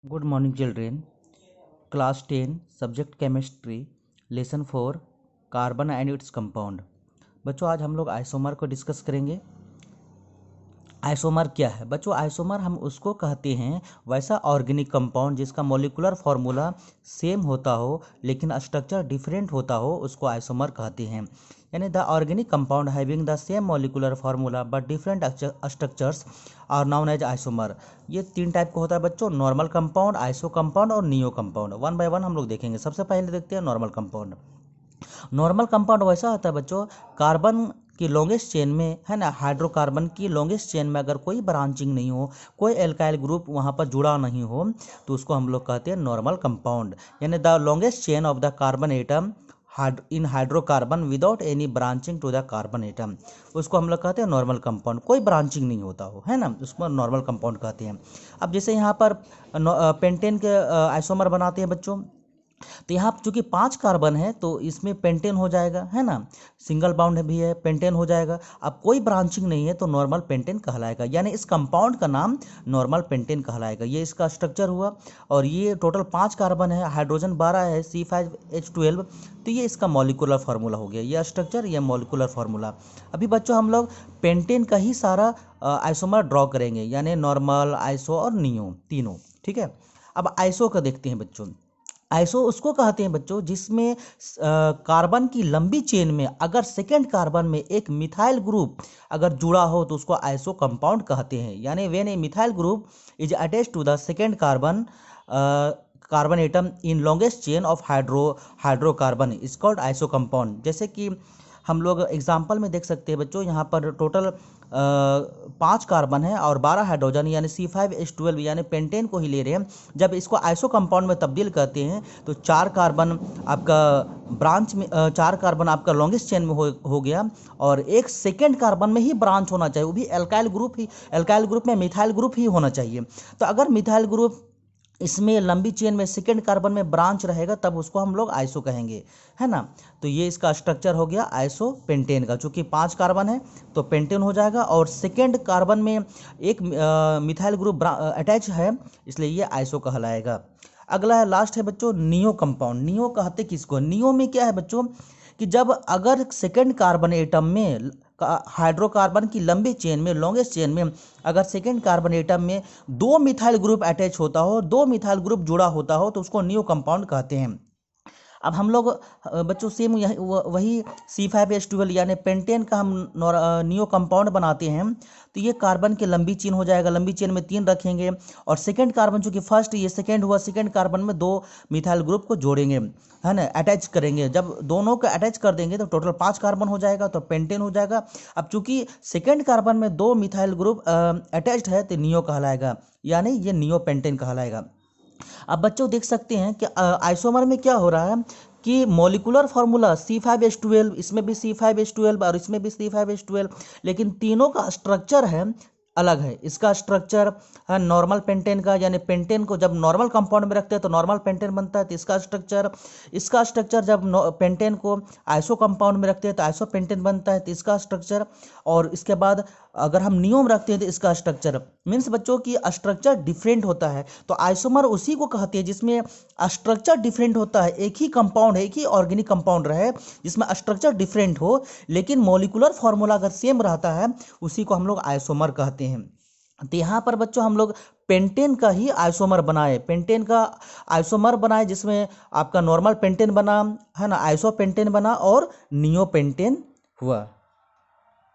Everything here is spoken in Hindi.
Good morning children. Class 10 Subject Chemistry Lesson 4 Carbon and its compound। बच्चों आज हम लोग आइसोमर को डिस्कस करेंगे। आइसोमर क्या है बच्चों? आइसोमर हम उसको कहते हैं वैसा ऑर्गेनिक कंपाउंड जिसका मॉलिक्यूलर फार्मूला सेम होता हो लेकिन स्ट्रक्चर डिफरेंट होता हो, उसको आइसोमर कहते हैं। यानी the organic compound having the same molecular formula but different structures are known as isomer. ये तीन टाइप का होता है बच्चों, नॉर्मल कंपाउंड, आइसो कंपाउंड और neo compound. One by one हम लोग देखेंगे। सबसे पहले देखते हैं नॉर्मल कंपाउंड। नॉर्मल कंपाउंड वैसा होता है बच्चों, कार्बन की लॉन्गेस्ट चेन में है ना, हाइड्रोकार्बन की लॉन्गेस्ट चेन में अगर कोई ब्रांचिंग नहीं हो, कोई एल्काइल ग्रुप वहाँ पर जुड़ा नहीं हो, तो उसको हम लोग कहते हैं नॉर्मल कंपाउंड। यानी the longest chain of the carbon atom in hydrocarbon without any branching to the carbon atom, उसको हम लोग कहते हैं नॉर्मल कंपाउंड। कोई ब्रांचिंग नहीं होता हो, है ना, उसको नॉर्मल कंपाउंड कहते हैं। अब जैसे यहाँ पर पेंटेन के आइसोमर बनाते हैं बच्चों, तो यहाँ चूंकि 5 कार्बन है तो इसमें पेंटेन हो जाएगा, है ना, सिंगल बाउंड भी है, पेंटेन हो जाएगा। अब कोई ब्रांचिंग नहीं है तो नॉर्मल पेंटेन कहलाएगा, यानी इस कंपाउंड का नाम नॉर्मल पेंटेन कहलाएगा। ये इसका स्ट्रक्चर हुआ। और ये टोटल 5 कार्बन है, हाइड्रोजन 12 है, C5H12, तो ये इसका मॉलिक्यूलर फार्मूला हो गया, ये स्ट्रक्चर, ये मॉलिक्यूलर फार्मूला। अभी बच्चों हम लोग पेंटेन का ही सारा आइसोमर ड्रॉ करेंगे, यानी नॉर्मल, आइसो और नियो तीनों। ठीक है, अब आइसो का देखते हैं बच्चों। आइसो उसको कहते हैं बच्चों जिसमें कार्बन की लंबी चेन में अगर सेकेंड कार्बन में एक मिथाइल ग्रुप अगर जुड़ा हो तो उसको आइसो कंपाउंड कहते हैं। यानी when a methyl group is attached to the second carbon carbon atom in longest chain of hydrocarbon is called iso compound. जैसे कि हम लोग एग्जाम्पल में देख सकते हैं बच्चों, यहाँ पर टोटल 5 कार्बन है और 12 हाइड्रोजन, यानी C5H12, यानी पेंटेन को ही ले रहे हैं। जब इसको आइसो कंपाउंड में तब्दील करते हैं तो 4 कार्बन आपका ब्रांच में 4 कार्बन आपका लॉन्गेस्ट चेन में हो गया, और एक सेकेंड कार्बन में ही ब्रांच होना चाहिए, वो भी एल्काइल ग्रुप ही, एल्काइल ग्रुप में मिथाइल ग्रुप ही होना चाहिए। तो अगर मिथाइल ग्रुप इसमें लंबी चेन में सेकेंड कार्बन में ब्रांच रहेगा तब उसको हम लोग आइसो कहेंगे, है ना। तो ये इसका स्ट्रक्चर हो गया आइसो पेंटेन का। चूंकि 5 कार्बन है तो पेंटेन हो जाएगा, और सेकेंड कार्बन में एक मिथाइल ग्रुप अटैच है, इसलिए ये आइसो कहलाएगा। अगला है, लास्ट है बच्चों, नियो कंपाउंड। नियो कहते किसको? नियो में क्या है बच्चों कि जब अगर सेकेंड कार्बन एटम में हाइड्रोकार्बन की लंबी चेन में, लॉन्गेस्ट चेन में अगर सेकेंड कार्बन एटम में 2 मिथाइल ग्रुप अटैच होता हो, 2 मिथाइल ग्रुप जुड़ा होता हो, तो उसको नियो कंपाउंड कहते हैं। अब हम लोग बच्चों सेम वही C5H12 यानी पेंटेन का हम नियो कंपाउंड बनाते हैं, तो ये कार्बन के लंबी चेन हो जाएगा, लंबी चेन में 3 रखेंगे, और सेकेंड कार्बन चूंकि फर्स्ट ये सेकेंड हुआ, सेकेंड कार्बन में 2 मिथाइल ग्रुप को जोड़ेंगे, है ना, अटैच करेंगे। जब दोनों को अटैच कर देंगे तो टोटल 5 कार्बन हो जाएगा, तो पेंटेन हो जाएगा। अब चूंकि सेकेंड कार्बन में 2 मिथाइल ग्रुप अटैच्ड है तो नियो कहलाएगा, यानी ये नियो पेंटेन कहलाएगा। अब बच्चों देख सकते हैं कि आइसोमर में क्या हो रहा है कि मॉलिक्यूलर फार्मूला C5H12, इसमें भी C5H12 और इसमें भी C5H12, लेकिन तीनों का स्ट्रक्चर है अलग है। इसका स्ट्रक्चर है नॉर्मल पेंटेन का, यानी पेंटेन को जब नॉर्मल कंपाउंड में रखते हैं तो नॉर्मल पेंटेन बनता है, तो इसका स्ट्रक्चर जब पेंटेन को आइसो कंपाउंड में रखते हैं तो आइसो पेंटेन बनता है, तो इसका स्ट्रक्चर। और इसके बाद अगर हम नियो में रखते हैं तो इसका स्ट्रक्चर, मीन्स बच्चों की स्ट्रक्चर डिफरेंट होता है। तो आइसोमर उसी को कहते हैं जिसमें स्ट्रक्चर डिफरेंट होता है, एक ही कंपाउंड है, एक ही ऑर्गेनिक कंपाउंड रहे जिसमें स्ट्रक्चर डिफरेंट हो लेकिन मॉलिक्यूलर फार्मूला अगर सेम रहता है, उसी को हम लोग आइसोमर कहते हैं। तो यहाँ पर बच्चों हम लोग पेंटेन का ही आइसोमर बनाए, पेंटेन का आइसोमर बनाए जिसमें आपका नॉर्मल पेंटेन बना, है ना, आइसो पेंटेन बना और नियो पेंटेन हुआ।